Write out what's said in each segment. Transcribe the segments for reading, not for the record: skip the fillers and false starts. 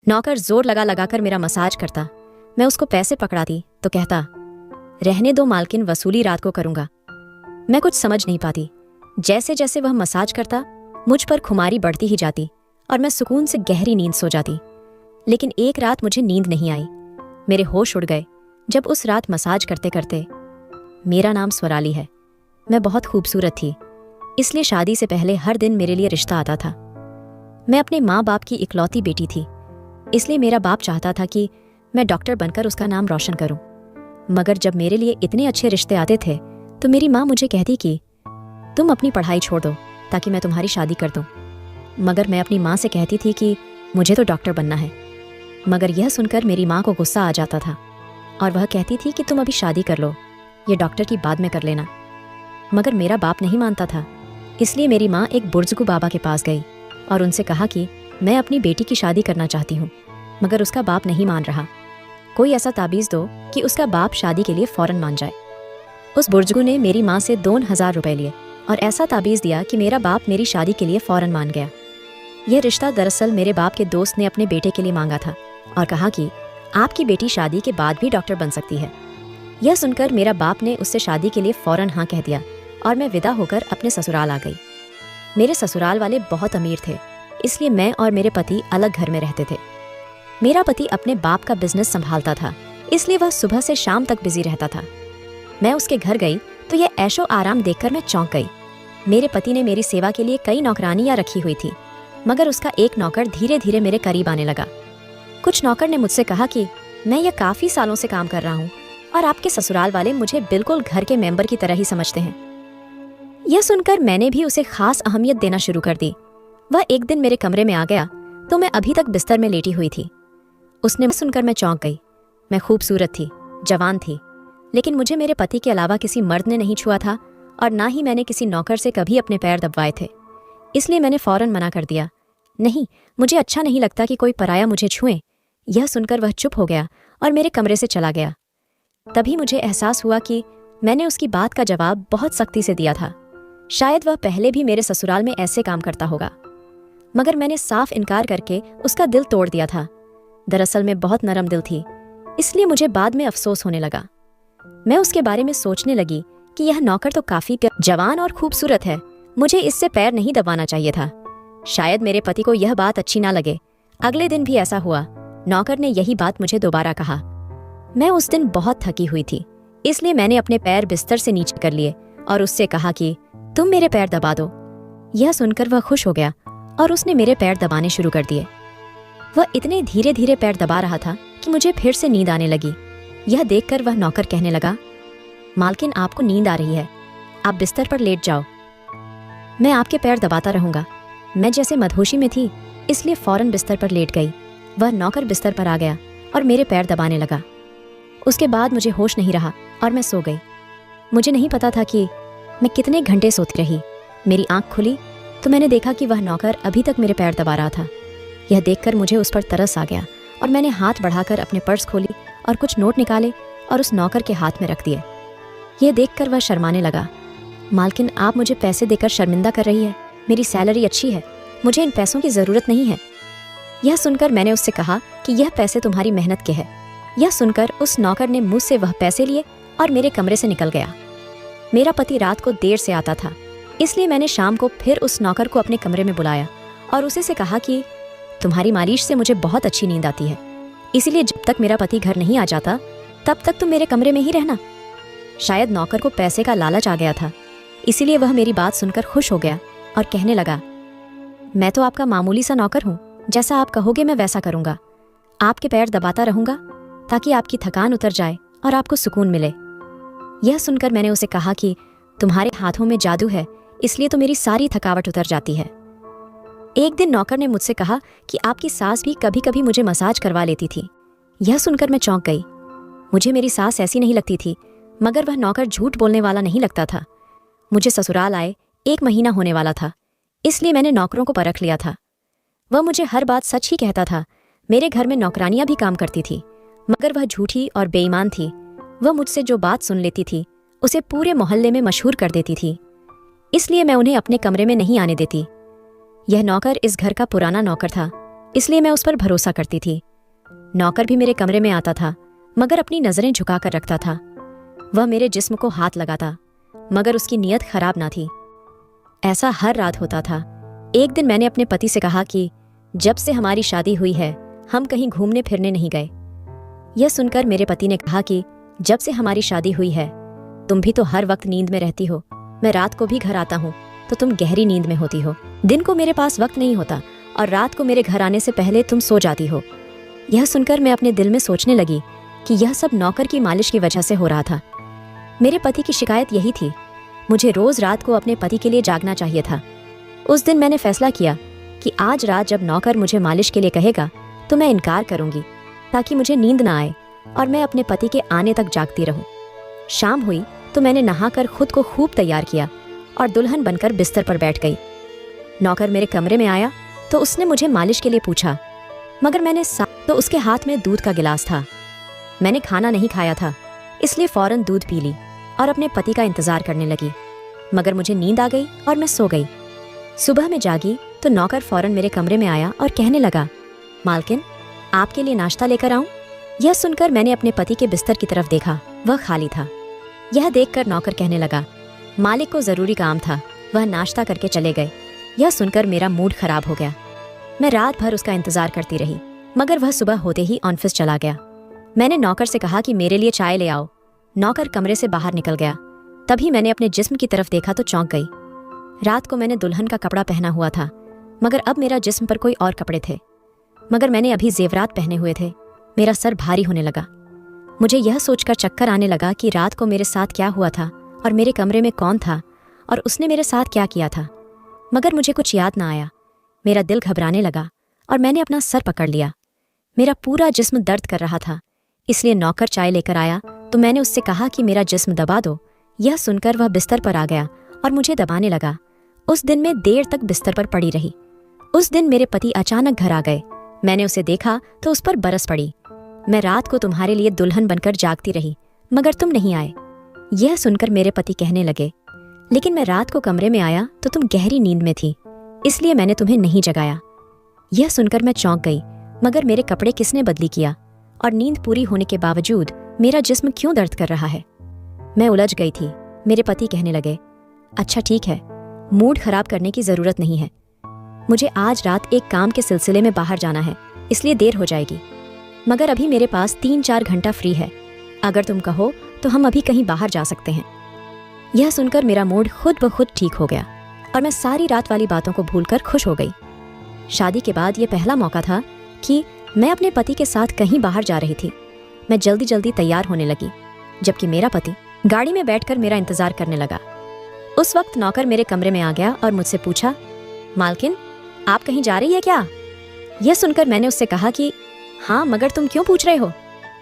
नौकर जोर लगा लगा कर मेरा मसाज करता। मैं उसको पैसे पकड़ाती तो कहता, रहने दो मालकिन, वसूली रात को करूंगा। मैं कुछ समझ नहीं पाती। जैसे जैसे वह मसाज करता मुझ पर खुमारी बढ़ती ही जाती और मैं सुकून से गहरी नींद सो जाती। लेकिन एक रात मुझे नींद नहीं आई। मेरे होश उड़ गए जब उस रात मसाज करते करते, मेरा नाम स्वराली है, मैं बहुत खूबसूरत थी, इसलिए शादी से पहले हर दिन मेरे लिए रिश्ता आता था। मैं अपने माँ बाप की इकलौती बेटी थी, इसलिए मेरा बाप चाहता था कि मैं डॉक्टर बनकर उसका नाम रोशन करूं। मगर जब मेरे लिए इतने अच्छे रिश्ते आते थे तो मेरी माँ मुझे कहती कि तुम अपनी पढ़ाई छोड़ दो ताकि मैं तुम्हारी शादी कर दूं। मगर मैं अपनी माँ से कहती थी कि मुझे तो डॉक्टर बनना है। मगर यह सुनकर मेरी माँ को गुस्सा आ जाता था और वह कहती थी कि तुम अभी शादी कर लो, ये डॉक्टर की बाद में कर लेना। मगर मेरा बाप नहीं मानता था, इसलिए मेरी माँ एक बुजुर्ग बाबा के पास गई और उनसे कहा कि मैं अपनी बेटी की शादी करना चाहती हूँ। मगर उसका बाप नहीं मान रहा। कोई ऐसा ताबीज़ दो कि उसका बाप शादी के लिए फ़ौरन मान जाए। उस बुजुर्ग ने मेरी माँ से 2000 रुपये लिए और ऐसा ताबीज़ दिया कि मेरा बाप मेरी शादी के लिए फ़ौरन मान गया। यह रिश्ता दरअसल मेरे बाप के दोस्त ने अपने बेटे के लिए मांगा था और कहा कि आपकी बेटी शादी के बाद भी डॉक्टर बन सकती है। यह सुनकर मेरा बाप ने उससे शादी के लिए फ़ौरन हाँ कह दिया और मैं विदा होकर अपने ससुराल आ गई। मेरे ससुराल वाले बहुत अमीर थे, इसलिए मैं और मेरे पति अलग घर में रहते थे। मेरा पति अपने बाप का बिजनेस संभालता था, इसलिए वह सुबह से शाम तक बिजी रहता था। मैं उसके घर गई तो यह ऐशो आराम देखकर मैं चौंक गई। मेरे पति ने मेरी सेवा के लिए कई नौकरानियां रखी हुई थी, मगर उसका एक नौकर धीरे धीरे मेरे करीब आने लगा। कुछ नौकर ने मुझसे कहा कि मैं यह काफ़ी सालों से काम कर रहा हूँ और आपके ससुराल वाले मुझे बिल्कुल घर के मेंबर की तरह ही समझते हैं। यह सुनकर मैंने भी उसे खास अहमियत देना शुरू कर दी। वह एक दिन मेरे कमरे में आ गया तो मैं अभी तक बिस्तर में लेटी हुई थी। उसने सुनकर मैं चौंक गई। मैं खूबसूरत थी, जवान थी, लेकिन मुझे मेरे पति के अलावा किसी मर्द ने नहीं छुआ था और ना ही मैंने किसी नौकर से कभी अपने पैर दबवाए थे। इसलिए मैंने फ़ौरन मना कर दिया, नहीं, मुझे अच्छा नहीं लगता कि कोई पराया मुझे छुए। यह सुनकर वह चुप हो गया और मेरे कमरे से चला गया। तभी मुझे एहसास हुआ कि मैंने उसकी बात का जवाब बहुत सख्ती से दिया था। शायद वह पहले भी मेरे ससुराल में ऐसे काम करता होगा, मगर मैंने साफ इनकार करके उसका दिल तोड़ दिया था। दरअसल मैं बहुत नरम दिल थी, इसलिए मुझे बाद में अफसोस होने लगा। मैं उसके बारे में सोचने लगी कि यह नौकर तो काफी जवान और खूबसूरत है, मुझे इससे पैर नहीं दबाना चाहिए था। शायद मेरे पति को यह बात अच्छी ना लगे। अगले दिन भी ऐसा हुआ। नौकर ने यही बात मुझे दोबारा कहा। मैं उस दिन बहुत थकी हुई थी, इसलिए मैंने अपने पैर बिस्तर से नीचे कर लिए और उससे कहा कि तुम मेरे पैर दबा दो। यह सुनकर वह खुश हो गया और उसने मेरे पैर दबाने शुरू कर दिए। वह इतने धीरे धीरे पैर दबा रहा था कि मुझे फिर से नींद आने लगी। यह देखकर वह नौकर कहने लगा, मालकिन आपको नींद आ रही है, आप बिस्तर पर लेट जाओ, मैं आपके पैर दबाता रहूंगा। मैं जैसे मदहोशी में थी, इसलिए फौरन बिस्तर पर लेट गई। वह नौकर बिस्तर पर आ गया और मेरे पैर दबाने लगा। उसके बाद मुझे होश नहीं रहा और मैं सो गई। मुझे नहीं पता था कि मैं कितने घंटे सोती रही। मेरी आंख खुली तो मैंने देखा कि वह नौकर अभी तक मेरे पैर दबा रहा था। यह देखकर मुझे उस पर तरस आ गया और मैंने हाथ बढ़ाकर अपने पर्स खोली और कुछ नोट निकाले और उस नौकर के हाथ में रख दिए। यह देखकर वह शर्माने लगा। मालकिन, आप मुझे पैसे देकर शर्मिंदा कर रही है, मेरी सैलरी अच्छी है, मुझे इन पैसों की ज़रूरत नहीं है। यह सुनकर मैंने उससे कहा कि यह पैसे तुम्हारी मेहनत के हैं। यह सुनकर उस नौकर ने मुझसे वह पैसे लिए और मेरे कमरे से निकल गया। मेरा पति रात को देर से आता था, इसलिए मैंने शाम को फिर उस नौकर को अपने कमरे में बुलाया और उसे से कहा कि तुम्हारी मालिश से मुझे बहुत अच्छी नींद आती है, इसीलिए जब तक मेरा पति घर नहीं आ जाता तब तक तुम मेरे कमरे में ही रहना। शायद नौकर को पैसे का लालच आ गया था, इसीलिए वह मेरी बात सुनकर खुश हो गया और कहने लगा, मैं तो आपका मामूली सा नौकर हूँ, जैसा आप कहोगे मैं वैसा करूँगा। आपके पैर दबाता रहूँगा ताकि आपकी थकान उतर जाए और आपको सुकून मिले। यह सुनकर मैंने उसे कहा कि तुम्हारे हाथों में जादू है, इसलिए तो मेरी सारी थकावट उतर जाती है। एक दिन नौकर ने मुझसे कहा कि आपकी सास भी कभी कभी मुझे मसाज करवा लेती थी। यह सुनकर मैं चौंक गई। मुझे मेरी सास ऐसी नहीं लगती थी, मगर वह नौकर झूठ बोलने वाला नहीं लगता था। मुझे ससुराल आए 1 महीना होने वाला था, इसलिए मैंने नौकरों को परख लिया था। वह मुझे हर बात सच ही कहता था। मेरे घर में नौकरानियां भी काम करती थी, मगर वह झूठी और बेईमान थी। वह मुझसे जो बात सुन लेती थी उसे पूरे मोहल्ले में मशहूर कर देती थी, इसलिए मैं उन्हें अपने कमरे में नहीं आने देती। यह नौकर इस घर का पुराना नौकर था इसलिए मैं उस पर भरोसा करती थी। नौकर भी मेरे कमरे में आता था, मगर अपनी नजरें झुकाकर रखता था। वह मेरे जिस्म को हाथ लगाता, मगर उसकी नीयत खराब ना थी। ऐसा हर रात होता था। एक दिन मैंने अपने पति से कहा कि जब से हमारी शादी हुई है हम कहीं घूमने फिरने नहीं गए। यह सुनकर मेरे पति ने कहा कि जब से हमारी शादी हुई है तुम भी तो हर वक्त नींद में रहती हो। मैं रात को भी घर आता हूँ तो तुम गहरी नींद में होती हो। दिन को मेरे पास वक्त नहीं होता और रात को मेरे घर आने से पहले तुम सो जाती हो। यह सुनकर मैं अपने दिल में सोचने लगी कि यह सब नौकर की मालिश की वजह से हो रहा था। मेरे पति की शिकायत यही थी, मुझे रोज रात को अपने पति के लिए जागना चाहिए था। उस दिन मैंने फैसला किया कि आज रात जब नौकर मुझे मालिश के लिए कहेगा तो मैं इनकार करूंगी, ताकि मुझे नींद ना आए और मैं अपने पति के आने तक जागती रहूं। शाम हुई तो मैंने नहाकर खुद को खूब तैयार किया और दुल्हन बनकर बिस्तर पर बैठ गई। नौकर मेरे कमरे में आया तो उसने मुझे मालिश के लिए पूछा, मगर तो उसके हाथ में दूध का गिलास था। मैंने खाना नहीं खाया था, इसलिए फौरन दूध पी ली और अपने पति का इंतजार करने लगी, मगर मुझे नींद आ गई और मैं सो गई। सुबह में जागी तो नौकर फौरन मेरे कमरे में आया और कहने लगा, मालकिन आपके लिए नाश्ता लेकर आऊं? यह सुनकर मैंने अपने पति के बिस्तर की तरफ देखा, वह खाली था। यह देखकर नौकर कहने लगा, मालिक को जरूरी काम था, वह नाश्ता करके चले गए। यह सुनकर मेरा मूड खराब हो गया। मैं रात भर उसका इंतजार करती रही, मगर वह सुबह होते ही ऑफिस चला गया। मैंने नौकर से कहा कि मेरे लिए चाय ले आओ। नौकर कमरे से बाहर निकल गया। तभी मैंने अपने जिस्म की तरफ देखा तो चौंक गई। रात को मैंने दुल्हन का कपड़ा पहना हुआ था, मगर अब मेरा जिस्म पर कोई और कपड़े थे। मगर मैंने अभी जेवरात पहने हुए थे। मेरा सर भारी होने लगा। मुझे यह सोचकर चक्कर आने लगा कि रात को मेरे साथ क्या हुआ था और मेरे कमरे में कौन था और उसने मेरे साथ क्या किया था। मगर मुझे कुछ याद ना आया। मेरा दिल घबराने लगा और मैंने अपना सर पकड़ लिया। मेरा पूरा जिस्म दर्द कर रहा था, इसलिए नौकर चाय लेकर आया तो मैंने उससे कहा कि मेरा जिस्म दबा दो। यह सुनकर वह बिस्तर पर आ गया और मुझे दबाने लगा। उस दिन मैं देर तक बिस्तर पर पड़ी रही। उस दिन मेरे पति अचानक घर आ गए। मैंने उसे देखा तो उस पर बरस पड़ी। मैं रात को तुम्हारे लिए दुल्हन बनकर जागती रही, मगर तुम नहीं आए। यह सुनकर मेरे पति कहने लगे, लेकिन मैं रात को कमरे में आया तो तुम गहरी नींद में थी, इसलिए मैंने तुम्हें नहीं जगाया। यह सुनकर मैं चौंक गई, मगर मेरे कपड़े किसने बदली किया और नींद पूरी होने के बावजूद मेरा जिस्म क्यों दर्द कर रहा है। मैं उलझ गई थी। मेरे पति कहने लगे, अच्छा ठीक है, मूड खराब करने की जरूरत नहीं है। मुझे आज रात एक काम के सिलसिले में बाहर जाना है, इसलिए देर हो जाएगी, मगर अभी मेरे पास 3-4 घंटा फ्री है। अगर तुम कहो तो हम अभी कहीं बाहर जा सकते हैं। यह सुनकर मेरा मूड खुद ब खुद ठीक हो गया और मैं सारी रात वाली बातों को भूलकर खुश हो गई। शादी के बाद यह पहला मौका था कि मैं अपने पति के साथ कहीं बाहर जा रही थी। मैं जल्दी जल्दी तैयार होने लगी, जबकि मेरा पति गाड़ी में बैठकर मेरा इंतजार करने लगा। उस वक्त नौकर मेरे कमरे में आ गया और मुझसे पूछा, मालकिन आप कहीं जा रही है क्या? यह सुनकर मैंने उससे कहा कि हाँ, मगर तुम क्यों पूछ रहे हो?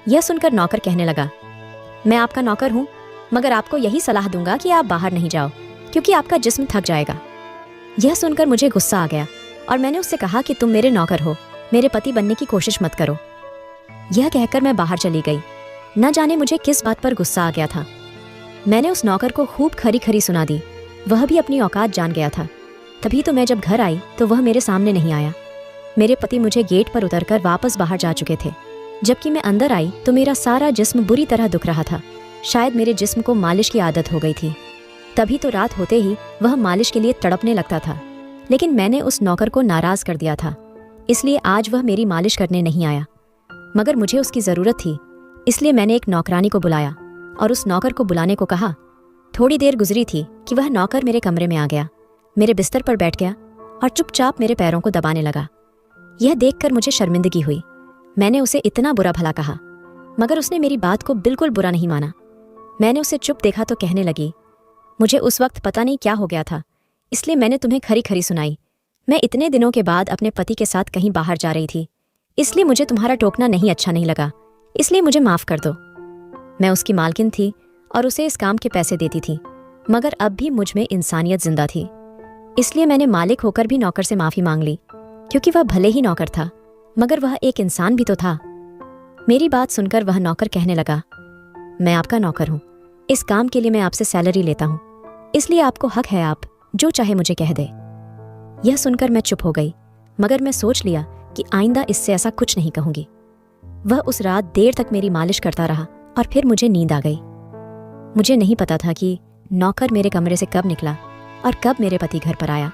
यह सुनकर नौकर कहने लगा, मैं आपका नौकर हूँ, मगर आपको यही सलाह दूंगा कि आप बाहर नहीं जाओ, क्योंकि आपका जिस्म थक जाएगा। यह सुनकर मुझे गुस्सा आ गया और मैंने उससे कहा कि तुम मेरे नौकर हो, मेरे पति बनने की कोशिश मत करो। यह कहकर मैं बाहर चली गई। न जाने मुझे किस बात पर गुस्सा आ गया था। मैंने उस नौकर को खूब खरी खरी सुना दी। वह भी अपनी औकात जान गया था। तभी तो मैं जब घर आई तो वह मेरे सामने नहीं आया। मेरे पति मुझे गेट पर उतरकर वापस बाहर जा चुके थे। जबकि मैं अंदर आई तो मेरा सारा जिस्म बुरी तरह दुख रहा था। शायद मेरे जिस्म को मालिश की आदत हो गई थी। तभी तो रात होते ही वह मालिश के लिए तड़पने लगता था। लेकिन मैंने उस नौकर को नाराज कर दिया था, इसलिए आज वह मेरी मालिश करने नहीं आया। मगर मुझे उसकी जरूरत थी, इसलिए मैंने एक नौकरानी को बुलाया और उस नौकर को बुलाने को कहा। थोड़ी देर गुजरी थी कि वह नौकर मेरे कमरे में आ गया, मेरे बिस्तर पर बैठ गया और चुपचाप मेरे पैरों को दबाने लगा। यह देखकर मुझे शर्मिंदगी हुई। मैंने उसे इतना बुरा भला कहा, मगर उसने मेरी बात को बिल्कुल बुरा नहीं माना। मैंने उसे चुप देखा तो कहने लगी, मुझे उस वक्त पता नहीं क्या हो गया था, इसलिए मैंने तुम्हें खरी खरी सुनाई। मैं इतने दिनों के बाद अपने पति के साथ कहीं बाहर जा रही थी, इसलिए मुझे तुम्हारा टोकना नहीं अच्छा नहीं लगा, इसलिए मुझे माफ कर दो। मैं उसकी मालकिन थी और उसे इस काम के पैसे देती थी, मगर अब भी मुझ में इंसानियत जिंदा थी, इसलिए मैंने मालिक होकर भी नौकर से माफी मांग ली, क्योंकि वह भले ही नौकर था मगर वह एक इंसान भी तो था। मेरी बात सुनकर वह नौकर कहने लगा, मैं आपका नौकर हूँ, इस काम के लिए मैं आपसे सैलरी लेता हूँ, इसलिए आपको हक है आप जो चाहे मुझे कह दे। यह सुनकर मैं चुप हो गई, मगर मैं सोच लिया कि आइंदा इससे ऐसा कुछ नहीं कहूंगी। वह उस रात देर तक मेरी मालिश करता रहा और फिर मुझे नींद आ गई। मुझे नहीं पता था कि नौकर मेरे कमरे से कब निकला और कब मेरे पति घर पर आया।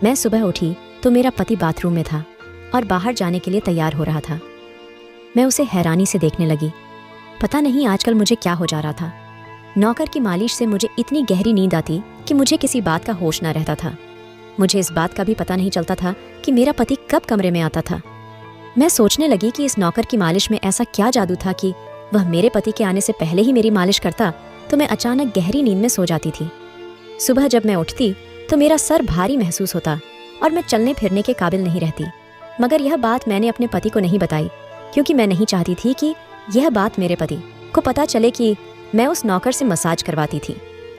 मैं सुबह उठी तो मेरा पति बाथरूम में था और बाहर जाने के लिए तैयार हो रहा था। मैं उसे हैरानी से देखने लगी। पता नहीं आजकल मुझे क्या हो जा रहा था। नौकर की मालिश से मुझे इतनी गहरी नींद आती कि मुझे किसी बात का होश ना रहता था। मुझे इस बात का भी पता नहीं चलता था कि मेरा पति कब कमरे में आता था। मैं सोचने लगी कि इस नौकर की मालिश में ऐसा क्या जादू था कि वह मेरे पति के आने से पहले ही मेरी मालिश करता तो मैं अचानक गहरी नींद में सो जाती थी। सुबह जब मैं उठती तो मेरा सर भारी महसूस होता और मैं चलने फिरने के काबिल नहीं रहती। मगर यह बात मैंने अपने पति को नहीं बताई, क्योंकि मैं नहीं चाहती थी कि यह बात मेरे पति को पता चले कि मैं उस नौकर से मसाज करवाती थी।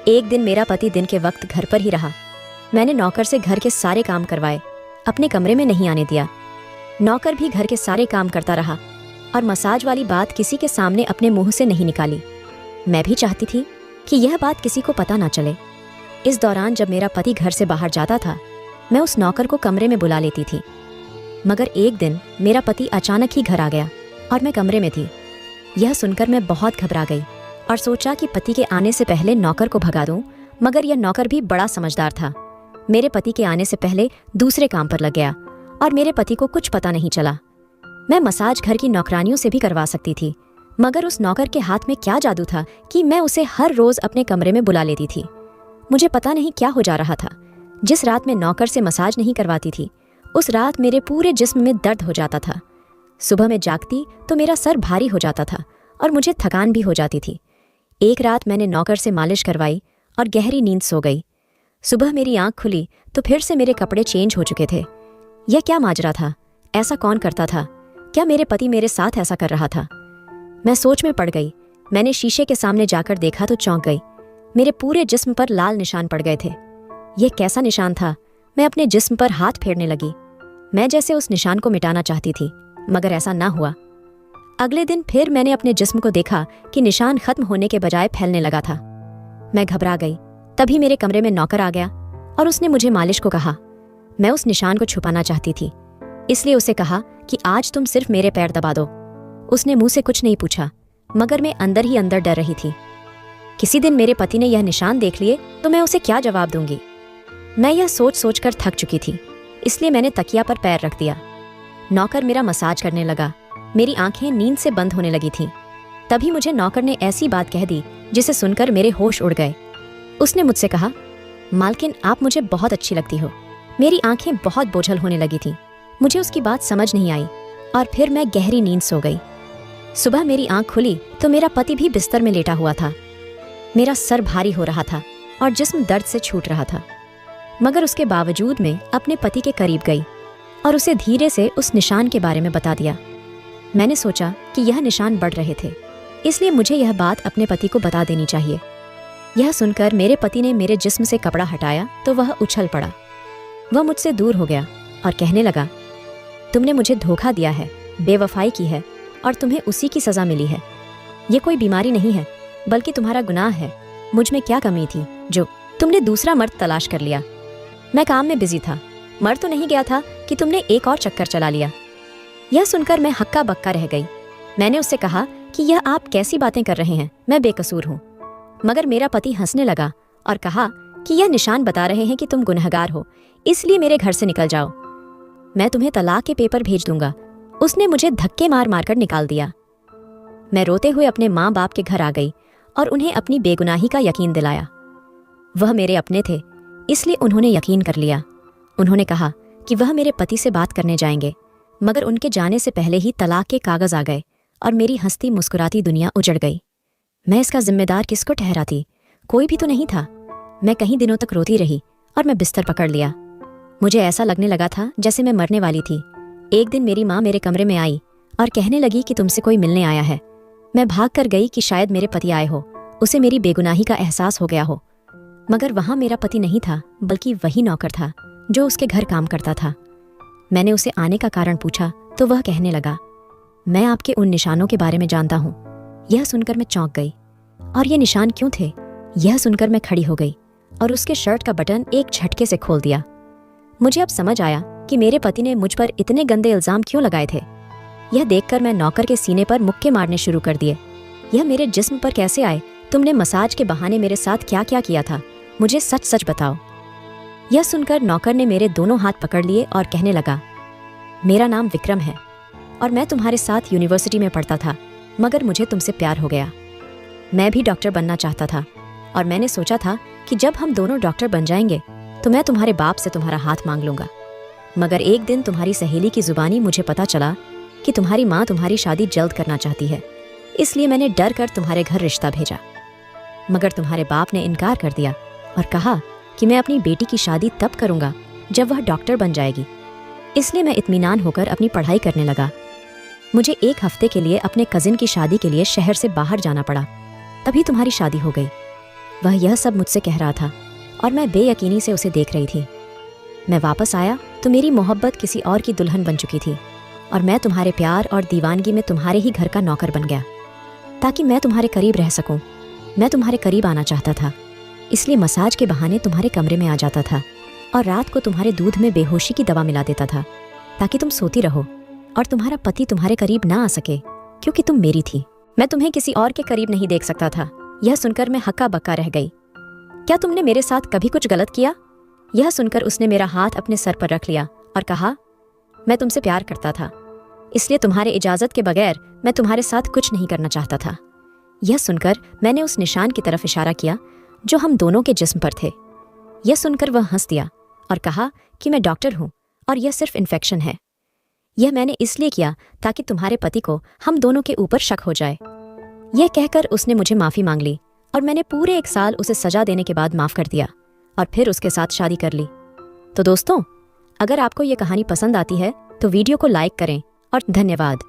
एक दिन मेरा पति दिन के वक्त घर पर ही रहा। मैंने नौकर से घर के सारे काम करवाए, अपने कमरे में नहीं आने दिया। नौकर भी घर के सारे काम करता रहा और मसाज वाली बात किसी के सामने अपने मुंह से नहीं निकाली। मैं भी चाहती थी कि यह बात किसी को पता ना चले। इस दौरान जब मेरा पति घर से बाहर जाता था, मैं उस नौकर को कमरे में बुला लेती थी। मगर एक दिन मेरा पति अचानक ही घर आ गया और मैं कमरे में थी। यह सुनकर मैं बहुत घबरा गई और सोचा कि पति के आने से पहले नौकर को भगा दूं, मगर यह नौकर भी बड़ा समझदार था। मेरे पति के आने से पहले दूसरे काम पर लग गया और मेरे पति को कुछ पता नहीं चला। मैं मसाज घर की नौकरानियों से भी करवा सकती थी, मगर उस नौकर के हाथ में क्या जादू था कि मैं उसे हर रोज अपने कमरे में बुला लेती थी। मुझे पता नहीं क्या हो जा रहा था। जिस रात मैं नौकर से मसाज नहीं करवाती थी, उस रात मेरे पूरे जिस्म में दर्द हो जाता था। सुबह में जागती तो मेरा सर भारी हो जाता था और मुझे थकान भी हो जाती थी। एक रात मैंने नौकर से मालिश करवाई और गहरी नींद सो गई। सुबह मेरी आंख खुली तो फिर से मेरे कपड़े चेंज हो चुके थे। यह क्या माजरा था? ऐसा कौन करता था? क्या मेरे पति मेरे साथ ऐसा कर रहा था? मैं सोच में पड़ गई। मैंने शीशे के सामने जाकर देखा तो चौंक गई। मेरे पूरे जिस्म पर लाल निशान पड़ गए थे। यह कैसा निशान था? मैं अपने जिस्म पर हाथ फेरने लगी। मैं जैसे उस निशान को मिटाना चाहती थी, मगर ऐसा ना हुआ। अगले दिन फिर मैंने अपने जिस्म को देखा कि निशान खत्म होने के बजाय फैलने लगा था। मैं घबरा गई। तभी मेरे कमरे में नौकर आ गया और उसने मुझे मालिश को कहा। मैं उस निशान को छुपाना चाहती थी, इसलिए उसे कहा कि आज तुम सिर्फ मेरे पैर दबा दो। उसने मुंह से कुछ नहीं पूछा, मगर मैं अंदर ही अंदर डर रही थी। किसी दिन मेरे पति ने यह निशान देख लिए तो मैं उसे क्या जवाब दूंगी। मैं यह सोच सोच कर थक चुकी थी, इसलिए मैंने तकिया पर पैर रख दिया। नौकर मेरा मसाज करने लगा। मेरी आंखें नींद से बंद होने लगी थीं। तभी मुझे नौकर ने ऐसी बात कह दी जिसे सुनकर मेरे होश उड़ गए। उसने मुझसे कहा, मालकिन आप मुझे बहुत अच्छी लगती हो। मेरी आंखें बहुत बोझल होने लगी थीं। मुझे उसकी बात समझ नहीं आई और फिर मैं गहरी नींद सो गई। सुबह मेरी आंख खुली तो मेरा पति भी बिस्तर में लेटा हुआ था। मेरा सर भारी हो रहा था और जिस्म दर्द से छूट रहा था, मगर उसके बावजूद मैं अपने पति के करीब गई और उसे धीरे से उस निशान के बारे में बता दिया। मैंने सोचा कि यह निशान बढ़ रहे थे, इसलिए मुझे यह बात अपने पति को बता देनी चाहिए। यह सुनकर मेरे पति ने मेरे जिस्म से कपड़ा हटाया तो वह उछल पड़ा। वह मुझसे दूर हो गया और कहने लगा, तुमने मुझे धोखा दिया है, बेवफाई की है और तुम्हें उसी की सजा मिली है। ये कोई बीमारी नहीं है, बल्कि तुम्हारा गुनाह है। मुझ में क्या कमी थी जो तुमने दूसरा मर्द तलाश कर लिया? मैं काम में बिजी था, मर तो नहीं गया था कि तुमने एक और चक्कर चला लिया। यह सुनकर मैं हक्का बक्का रह गई। मैंने उससे कहा कि यह आप कैसी बातें कर रहे हैं, मैं बेकसूर हूँ। मगर मेरा पति हंसने लगा और कहा कि यह निशान बता रहे हैं कि तुम गुनहगार हो, इसलिए मेरे घर से निकल जाओ। मैं तुम्हें तलाक के पेपर भेज दूंगा। उसने मुझे धक्के मार मार कर निकाल दिया। मैं रोते हुए अपने माँ बाप के घर आ गई और उन्हें अपनी बेगुनाही का यकीन दिलाया। वह मेरे अपने थे, इसलिए उन्होंने यकीन कर लिया। उन्होंने कहा कि वह मेरे पति से बात करने जाएंगे, मगर उनके जाने से पहले ही तलाक के कागज आ गए और मेरी हंसती मुस्कुराती दुनिया उजड़ गई। मैं इसका जिम्मेदार किसको ठहराती? कोई भी तो नहीं था। मैं कई दिनों तक रोती रही और मैं बिस्तर पकड़ लिया। मुझे ऐसा लगने लगा था जैसे मैं मरने वाली थी। एक दिन मेरी माँ मेरे कमरे में आई और कहने लगी कि तुमसे कोई मिलने आया है। मैं भाग कर गई कि शायद मेरे पति आए हो, उसे मेरी बेगुनाही का एहसास हो गया हो। मगर वहां मेरा पति नहीं था, बल्कि वही नौकर था जो उसके घर काम करता था। मैंने उसे आने का कारण पूछा तो वह कहने लगा, मैं आपके उन निशानों के बारे में जानता हूँ। यह सुनकर मैं चौंक गई। और ये निशान क्यों थे? यह सुनकर मैं खड़ी हो गई और उसके शर्ट का बटन एक झटके से खोल दिया। मुझे अब समझ आया कि मेरे पति ने मुझ पर इतने गंदे इल्जाम क्यों लगाए थे। यह देखकर मैं नौकर के सीने पर मुक्के मारने शुरू कर दिए। यह मेरे जिस्म पर कैसे आए? तुमने मसाज के बहाने मेरे साथ क्या क्या किया था? मुझे सच सच बताओ। यह सुनकर नौकर ने मेरे दोनों हाथ पकड़ लिए और कहने लगा, मेरा नाम विक्रम है और मैं तुम्हारे साथ यूनिवर्सिटी में पढ़ता था, मगर मुझे तुमसे प्यार हो गया। मैं भी डॉक्टर बनना चाहता था और मैंने सोचा था कि जब हम दोनों डॉक्टर बन जाएंगे तो मैं तुम्हारे बाप से तुम्हारा हाथ मांग लूंगा। मगर एक दिन तुम्हारी सहेली की जुबानी मुझे पता चला कि तुम्हारी माँ तुम्हारी शादी जल्द करना चाहती है, इसलिए मैंने डर कर तुम्हारे घर रिश्ता भेजा। मगर तुम्हारे बाप ने इनकार कर दिया और कहा कि मैं अपनी बेटी की शादी तब करूंगा जब वह डॉक्टर बन जाएगी। इसलिए मैं इत्मीनान होकर अपनी पढ़ाई करने लगा। मुझे 1 हफ्ते के लिए अपने कजिन की शादी के लिए शहर से बाहर जाना पड़ा, तभी तुम्हारी शादी हो गई। वह यह सब मुझसे कह रहा था और मैं बेयकीनी से उसे देख रही थी। मैं वापस आया तो मेरी मोहब्बत किसी और की दुल्हन बन चुकी थी और मैं तुम्हारे प्यार और दीवानगी में तुम्हारे ही घर का नौकर बन गया। ताकि मैं तुम्हारे करीब रह सकूं, मैं तुम्हारे करीब आना चाहता था, इसलिए मसाज के बहाने तुम्हारे कमरे में आ जाता था और रात को तुम्हारे दूध में बेहोशी की दवा मिला देता था ताकि तुम सोती रहो और तुम्हारा पति तुम्हारे करीब ना आ सके, क्योंकि तुम मेरी थी। मैं तुम्हें किसी और के करीब नहीं देख सकता था। यह सुनकर मैं हक्का बक्का रह गई। क्या तुमने मेरे साथ कभी कुछ गलत किया? यह सुनकर उसने मेरा हाथ अपने सर पर रख लिया और कहा, मैं तुमसे प्यार करता था, इसलिए तुम्हारे इजाजत के बगैर मैं तुम्हारे साथ कुछ नहीं करना चाहता था। यह सुनकर मैंने उस निशान की तरफ इशारा किया जो हम दोनों के जिस्म पर थे। यह सुनकर वह हंस दिया और कहा कि मैं डॉक्टर हूं और यह सिर्फ इन्फेक्शन है। यह मैंने इसलिए किया ताकि तुम्हारे पति को हम दोनों के ऊपर शक हो जाए। यह कहकर उसने मुझे माफी मांग ली और मैंने पूरे 1 साल उसे सजा देने के बाद माफ कर दिया और फिर उसके साथ शादी कर ली। तो दोस्तों, अगर आपको यह कहानी पसंद आती है तो वीडियो को लाइक करें और धन्यवाद।